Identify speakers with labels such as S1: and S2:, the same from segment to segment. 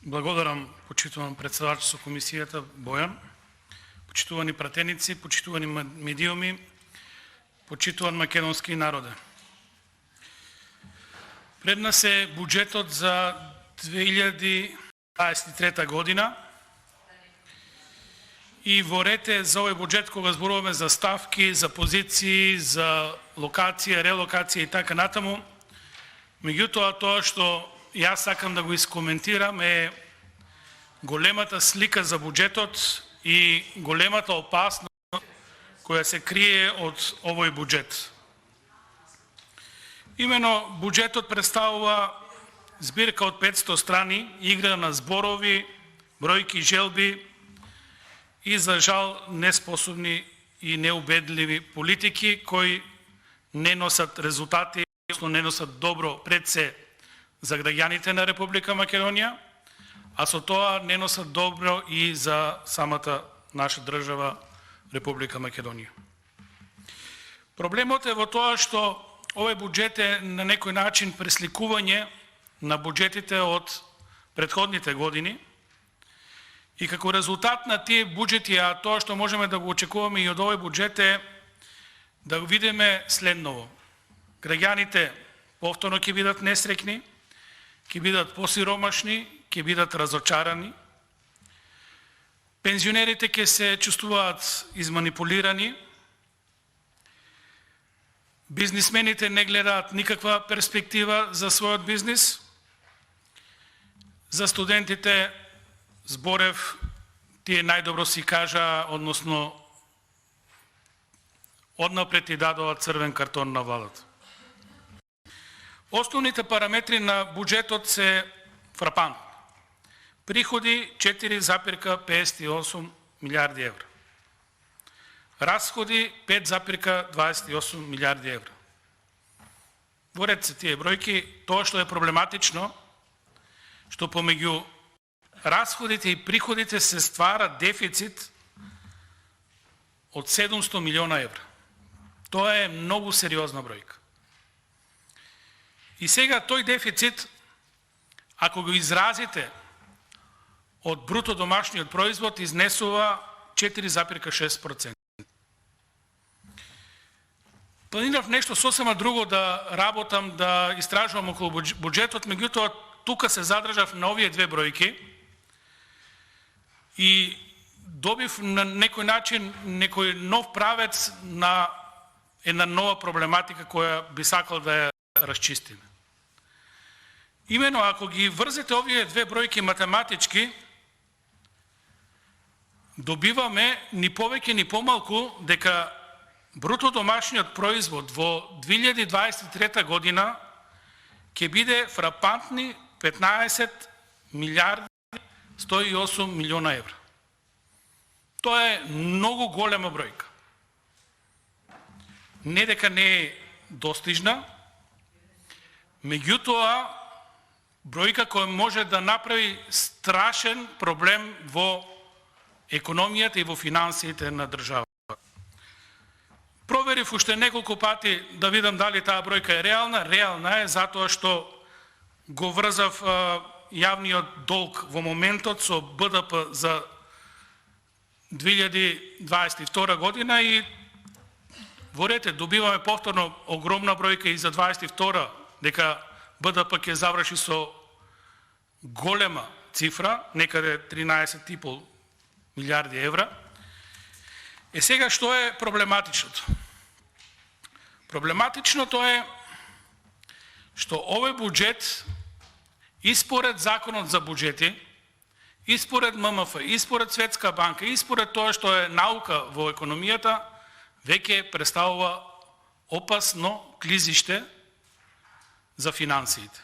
S1: Благодарам, почитуван председател со комисијата Бојан, почитувани пратеници, почитувани медиуми, почитуван македонски народе. Пред нас е буџетот за 2023 година и во ред е за овој буџет кога зборуваме за ставки, за позиции, за локација, релокација и така натаму. Меѓутоа, тоа што јас сакам да го искоментирам е големата слика за буџетот и големата опасност која се крие од овој буџет. Имено, буџетот представува збирка од 500 страни, игра на зборови, бројки, желби и за жал неспособни и неубедливи политики кои не носат резултати, не носат добро пред се за граѓаните на Република Македонија, а со тоа не носат добро и за самата наша држава Република Македонија. Проблемот е во тоа што овој буџет е на некој начин пресликување на буџетите од претходните години и како резултат на тие буџети, а тоа што можеме да го очекуваме и од овој буџет е да го видиме следново. Граѓаните повторно ќе бидат несреќни, ќе бидат посиромашни, ќе бидат разочарани. Пензионерите ќе се чувствуваат изманипулирани. Бизнисмените не гледаат никаква перспектива за својот бизнис. За студентите зборев, тие најдобро си кажа, односно однапред и дадоа црвен картон на владата. Основните параметри на буџетот се фрапантни. Приходи 4,58 милиарди евра. Расходи 5,28 милиарди евра. Во ред се тие бројки. Тоа што е проблематично, што помеѓу расходите и приходите се ствара дефицит од 700 милиона евра. Тоа е многу сериозна бројка. И сега тој дефицит, ако го изразите од бруто домашниот производ, изнесува 4,6%. Планирав нешто сосема друго да работам, да истражувам околу буџетот, меѓутоа тука се задржав на овие две бројки и добив на некој начин некој нов правец на една нова проблематика која би сакал да ја расчистиме. Имено, ако ги врзете овие две бројки математички, добиваме ни повеќе ни помалку дека бруто домашниот производ во 2023 година ќе биде фрапантни 15 милиарди 108 милиона евра. Тоа е многу голема бројка. Не дека не е достижна, меѓутоа бројка која може да направи страшен проблем во економијата и во финансиите на државата. Проверив уште неколку пати да видам дали таа бројка е реална. Реална е затоа што го врзав јавниот долг во моментот со БДП за 2022 година и во ред добиваме повторно огромна бројка и за 2022 дека БДП ќе заврши со голема цифра, некаде 13,5 милиарди евра. Сега што е проблематичното? Проблематичното е што овој буџет и според законот за буџети, и според ММФ, и според Светска банка, и според тоа што е наука во економијата, веќе представува опасно клизиште за финансиите.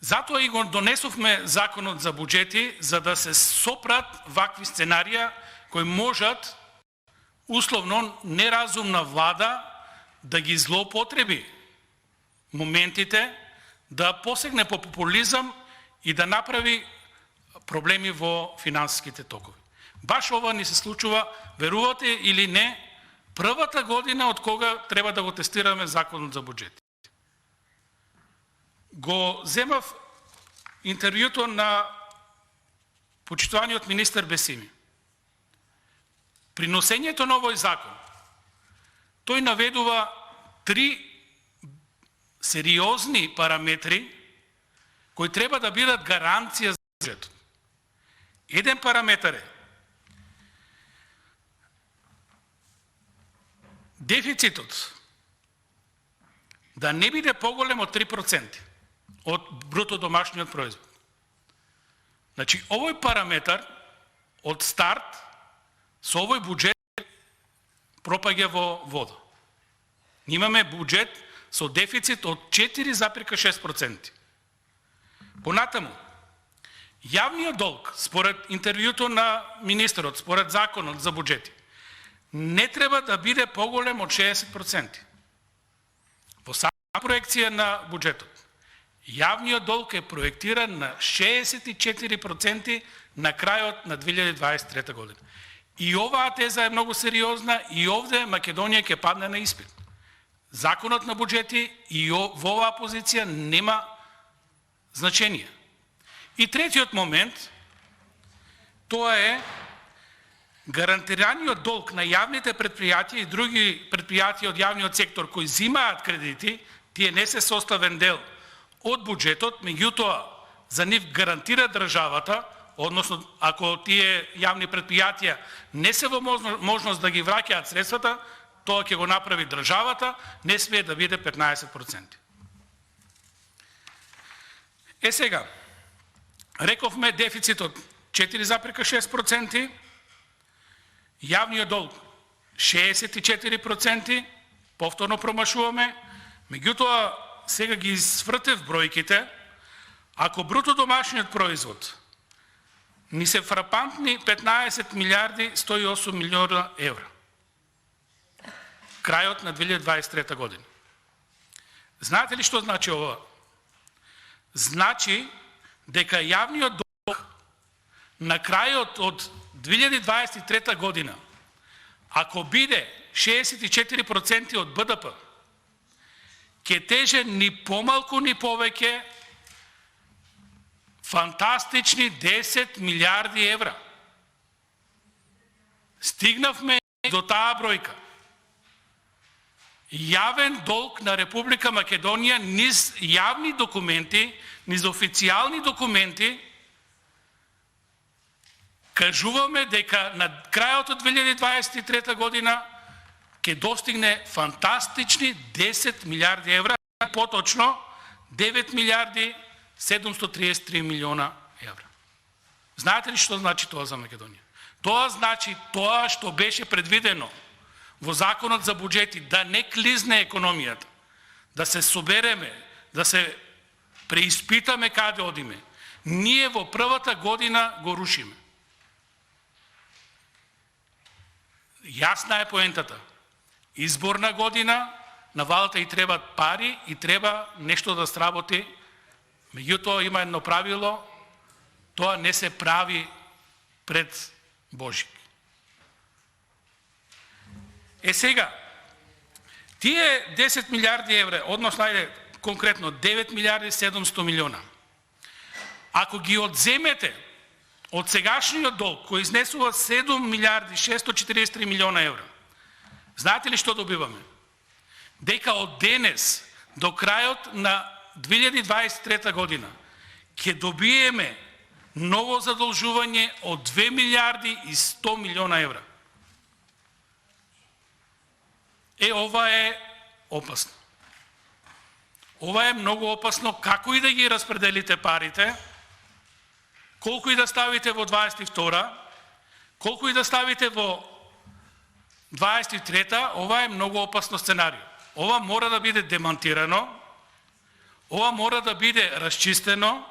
S1: Затоа и го донесовме законот за буџети, за да се сопрат вакви сценарија кои можат условно неразумна влада да ги злоупотреби моментите, да посегне по популизам и да направи проблеми во финансиските токови. Баш ова ни се случува, верувате или не, првата година од кога треба да го тестираме законот за буџети. Го земав интервјуто на почитуваниот министер Бесими. При носењето на овој закон, тој наведува 3 сериозни параметри кои треба да бидат гаранција за бюджетот. Еден параметар е дефицитот да не биде поголем од 3% од бруто домашниот производ. Значи, овој параметар од старт со овој буџет пропаѓа во вода. Имаме буџет со дефицит од 4,6%. Понатаму, јавниот долг, според интервјуто на министерот, според законот за буџети, не треба да биде поголем од 60%. Во самата проекција на буџетот, јавниот долг е проектиран на 64% на крајот на 2023 година. И оваа теза е многу сериозна и овде Македонија ќе падне на испит. Законот на буџети и во оваа позиција нема значение. И третиот момент, тоа е гарантираниот долг на јавните предпријатија и други предпријатија од јавниот сектор кои земаат кредити, тие не се составен дел од буџетот, меѓутоа за нив гарантира државата, односно ако тие јавни предпријатија не се во можност да ги враќаат средствата, тоа ќе го направи државата, не смее да биде 15%. Сега, рековме дефицитот 4,6%, јавниот долг 64%, повторно промашуваме, меѓутоа сега ги свртев бројките, ако бруто домашниот производ ни се фрапантни 15 милиарди 108 милиона евра. Крајот на 2023 година. Знаете ли што значи ова? Значи дека јавниот долг на крајот од 2023 година, ако биде 64% од БДП, ќе теже ни помалку ни повеќе фантастични 10 милиарди евра. Стигнавме до таа бројка. Јавен долг на Република Македонија низ јавни документи, низ официјални документи, кажуваме дека на крајот од 2023 година ќе достигне фантастични 10 милиарди евра, поточно 9 милиарди 733 милиона евра. Знаете ли што значи тоа за Македонија? Тоа значи тоа што беше предвидено во законот за буџети, да не клизне економијата, да се собереме, да се преиспитаме каде одиме. Ние во првата година го рушиме. Јасна е поентата. Изборна година, на валата и требат пари и треба нешто да сработи. Меѓутоа има едно правило, тоа не се прави пред Божик. Сега, тие 10 милиарди евра, односно, конкретно 9 милиарди 700 милиона, ако ги одземете од сегашниот долг, кој изнесува 7 милиарди 643 милиона евра, знаете ли што добиваме? Дека од денес до крајот на 2023 година ќе добиеме ново задолжување од 2 милиарди и 100 милиона евра. Ова е опасно. Ова е многу опасно, како и да ги распределите парите, колку и да ставите во 22-та, колку и да ставите во 23-та, ова е многу опасно сценарио. Ова мора да биде демонтирано, ова мора да биде расчистено,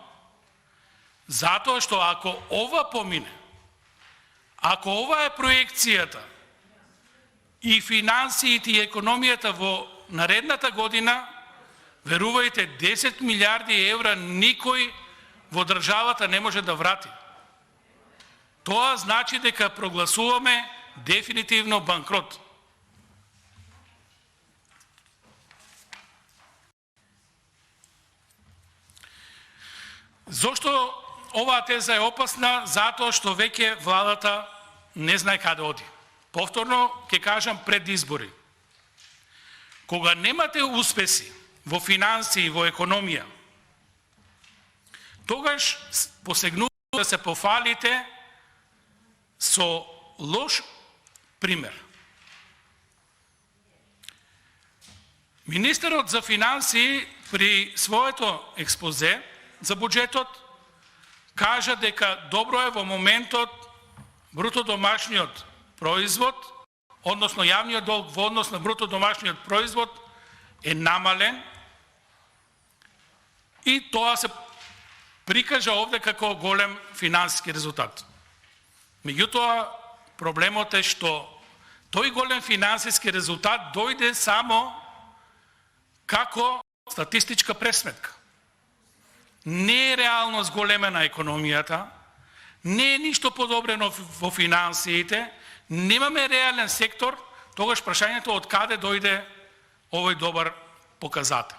S1: затоа што ако ова помине, ако ова е проекцијата и финансиите и економијата во наредната година, верувајте, 10 милиарди евра никој во државата не може да врати. Тоа значи дека прогласуваме дефинитивно банкрот. Зошто оваа теза е опасна? Затоа што веќе владата не знае каде оди. Повторно ќе кажам пред избори. Кога немате успеси во финансии, во економија, тогаш посегнувате да се пофалите со лош пример. Министерот за финансии при своето експозе за буџетот кажа дека добро е во моментот бруто домашниот производ, односно јавниот долг во однос на бруто домашниот производ е намален и тоа се прикажа овде како голем финансиски резултат. Меѓутоа, проблемот е што тој голем финансиски резултат дојде само како статистичка пресметка. Не е реално зголемена економијата, не е ништо подобрено во финансиите, немаме реален сектор, тогаш прашањето од каде дојде овој добар показател.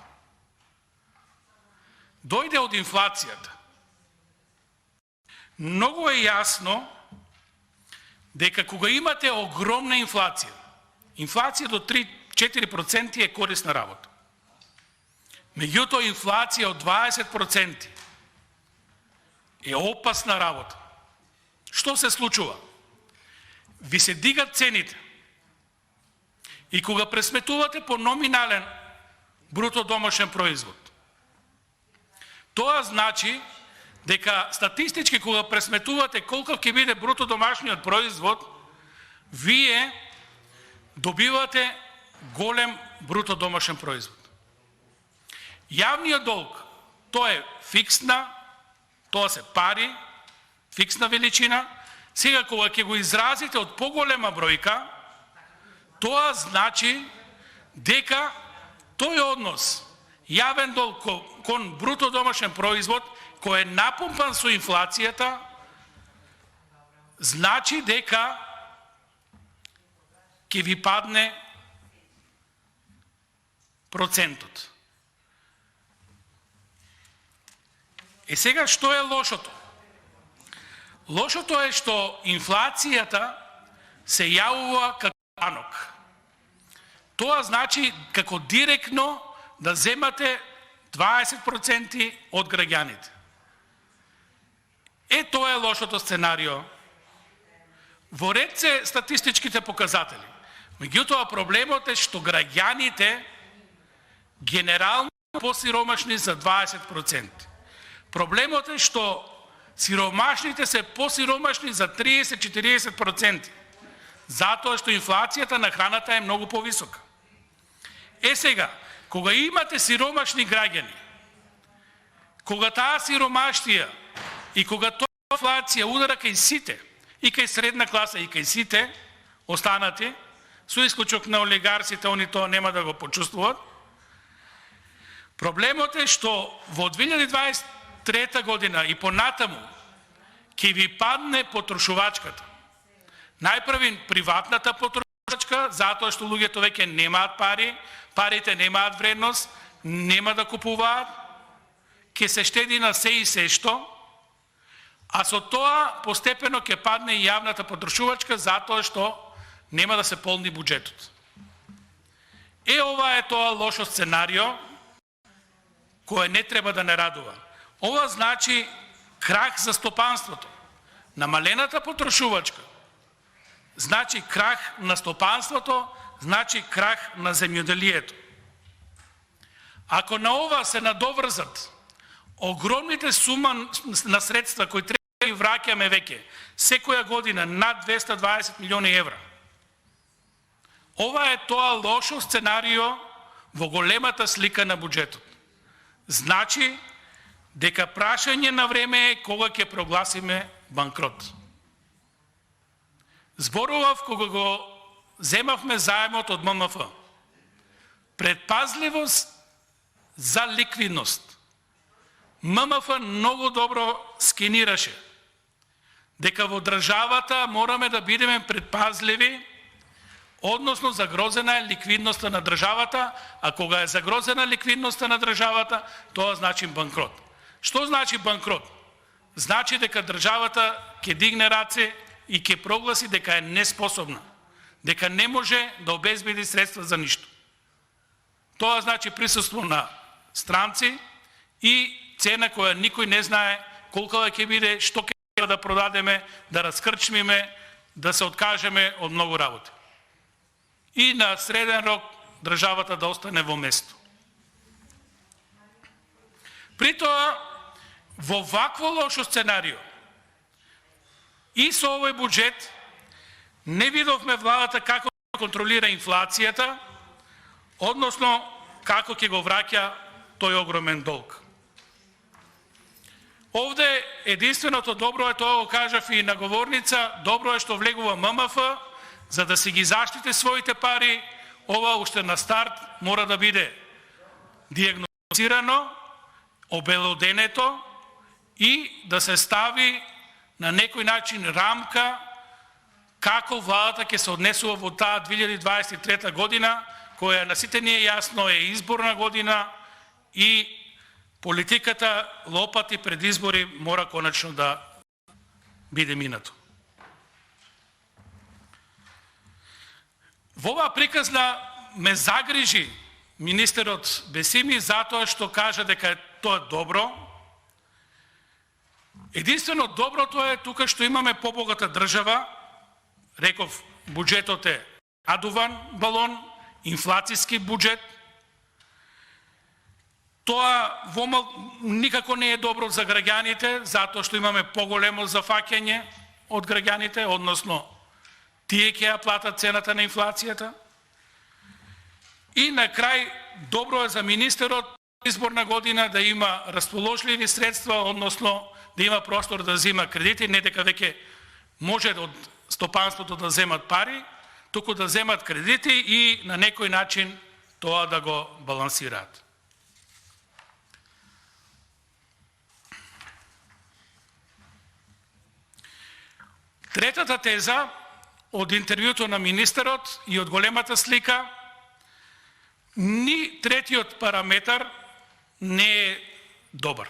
S1: Дојде од инфлацијата. Многу е јасно дека кога имате огромна инфлација до 3-4% е корисна работа. Меѓутоа, инфлација од 20% е опасна работа. Што се случува? Ви се дигат цените и кога пресметувате по номинален бруто домашен производ, тоа значи дека статистички кога пресметувате колку ќе биде бруто домашниот производ, вие добивате голем бруто домашен производ. Јавниот долг, тоа е фиксна, тоа се пари, фиксна величина. Сега кога ќе го изразите од поголема бројка, тоа значи дека тој однос јавен долг кон бруто домашен производ кој е напомпан со инфлацијата, значи дека ќе ви падне процентот. Сега што е лошото? Лошото е што инфлацијата се јавува како данок. Тоа значи како директно да земате 20% од граѓаните. Тоа е лошото сценарио. Во ред се статистичките показатели. Меѓутоа проблемот е што граѓаните генерално посиромашни за 20%. Проблемот е што сиромашните се посиромашни за 30-40%, затоа што инфлацијата на храната е многу повисока. Сега, кога имате сиромашни граѓани, кога таа сиромаштија и кога тоа инфлација удара кај сите, и кај средна класа, и кај сите останати, со исклучок на олигарсите, они тоа нема да го почувствуват, проблемот е што во 2023 година и понатаму ќе ви падне потрошувачката. Најпрви приватната потрошувачка, затоа што луѓето веќе немаат пари, парите немаат вредност, нема да купуваат, ќе се штеди на се и се што, а со тоа постепено ќе падне и јавната потрошувачка, затоа што нема да се полни буџетот. Ова е тоа лошо сценарио, кое не треба да не радува. Ова значи крах за стопанството. Намалената потрошувачка значи крах на стопанството, значи крах на земјоделието. Ако на ова се надоврзат огромните сума на средства кои треба да ги враќаме веќе секоја година над 220 милиони евра, ова е тоа лошо сценарио во големата слика на буџетот. Значи дека прашање на време е кога ќе прогласиме банкрот. Зборував кога го земавме заемот од ММФ. Предпазливост за ликвидност. ММФ многу добро скенираше дека во државата мораме да бидеме предпазливи, односно загрозена е ликвидноста на државата, а кога е загрозена ликвидноста на државата, тоа значи банкрот. Што значи банкрот? Значи дека државата ќе дигне раце и ќе прогласи дека е неспособна, дека не може да обезбеди средства за ништо. Тоа значи присуство на странци и цена која никој не знае колка ќе биде, што ќе да продадеме, да раскрчмиме, да се откажеме од многу работи. И на среден рок државата да остане во место. При тоа, во вакво лошо сценарио, и со овој буџет не видовме владата како контролира инфлацијата, односно како ќе го враќа тој огромен долг. Овде единственото добро е, тоа го кажав и на говорница, добро е што влегува ММФ, за да си ги заштите своите пари. Ова уште на старт мора да биде диагностирано, обелоденето и да се стави на некој начин рамка како владата ќе се однесува во таа 2023 година, која на сите ни е јасно е изборна година и политиката лопати пред избори мора конечно да биде минато. Во оваа приказна ме загрижи министерот Бесими затоа што кажа дека тоа е добро. Единствено доброто е тука што имаме побогата држава. Реков, буџетот е надуван балон, инфлацијски буџет. Тоа никако не е добро за граѓаните, затоа што имаме поголемо зафаќање од граѓаните, односно тие ќе ја платат цената на инфлацијата. И на крај, добро е за министерот изборна година да има расположливи средства, односно да има простор да зема кредити, не дека веќе може од стопанството да земат пари, туку да земат кредити и на некој начин тоа да го балансираат. Третата теза од интервјуто на министерот и од големата слика, ни третиот параметар не е добар.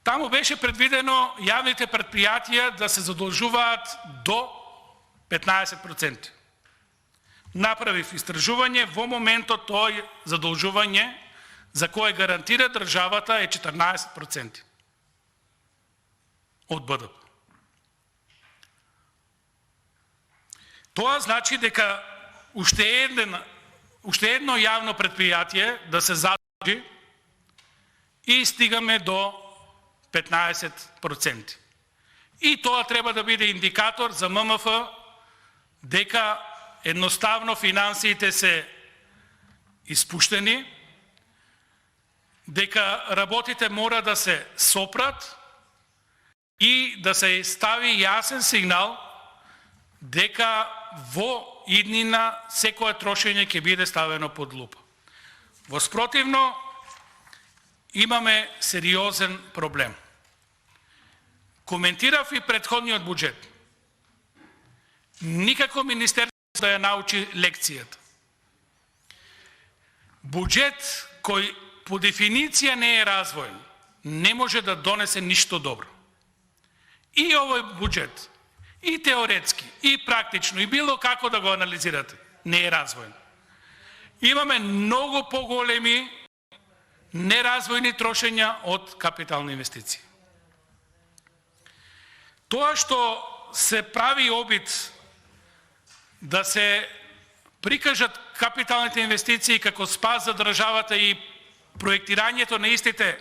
S1: Таму беше предвидено јавните предпријатија да се задолжуваат до 15%. Направив истражување, во моментот тој задолжување за кое гарантира државата е 14% од БДП. Тоа значи дека уште едно јавно предпријатие да се задолжи и стигаме до 15%. И тоа треба да биде индикатор за ММФ дека едноставно финансиите се испуштени, дека работите мора да се сопрат и да се стави јасен сигнал дека во иднина секое трошење ќе биде ставено под лупа. Во спротивно, имаме сериозен проблем. Коментирав и претходниот буџет. Никако министерството да ја научи лекцијата. Буџет кој по дефиниција не е развоен, не може да донесе ништо добро. И овој буџет, и теоретски, и практично, и било како да го анализирате, не е развоен. Имаме многу поголеми неразвојни трошења од капитални инвестиции. Тоа што се прави обид да се прикажат капиталните инвестиции како спас за државата и проектирањето на истите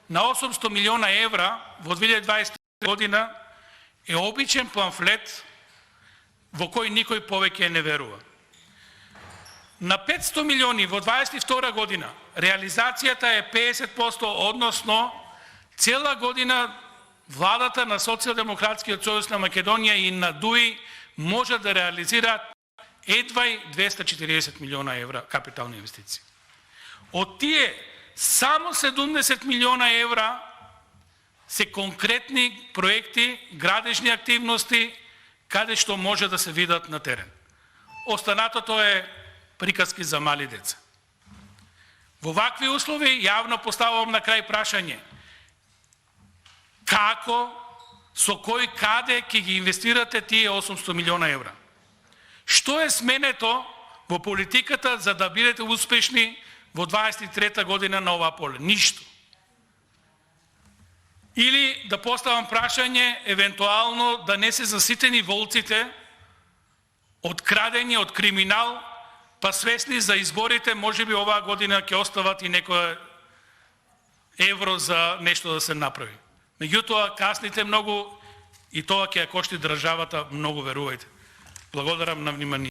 S1: на 800 милиона евра во 2020 година е обичен памфлет во кој никој повеќе не верува. На 500 милиони во 22 година реализацијата е 50%, односно цела година владата на Социјалдемократскиот сојуз на Македонија и на ДУИ може да реализира едва и 240 милиона евра капитални инвестиции. Од тие само 70 милиона евра се конкретни проекти, градежни активности, каде што може да се видат на терен. Останатото е приказки за мали деца. Во вакви услови јавно поставувам на крај прашање: како, со кој каде ќе ги инвестирате тие 800 милиона евра? Што е сменето во политиката за да бидете успешни во 23-та година на ова поле? Ништо. Или да поставам прашање, евентуално да не се заситени волците од крадење, од криминал, па свесни за изборите, може би оваа година ќе остават и некој евро за нешто да се направи. Меѓутоа, касните многу и тоа ќе ја кошти државата многу, верувајте. Благодарам на внимание.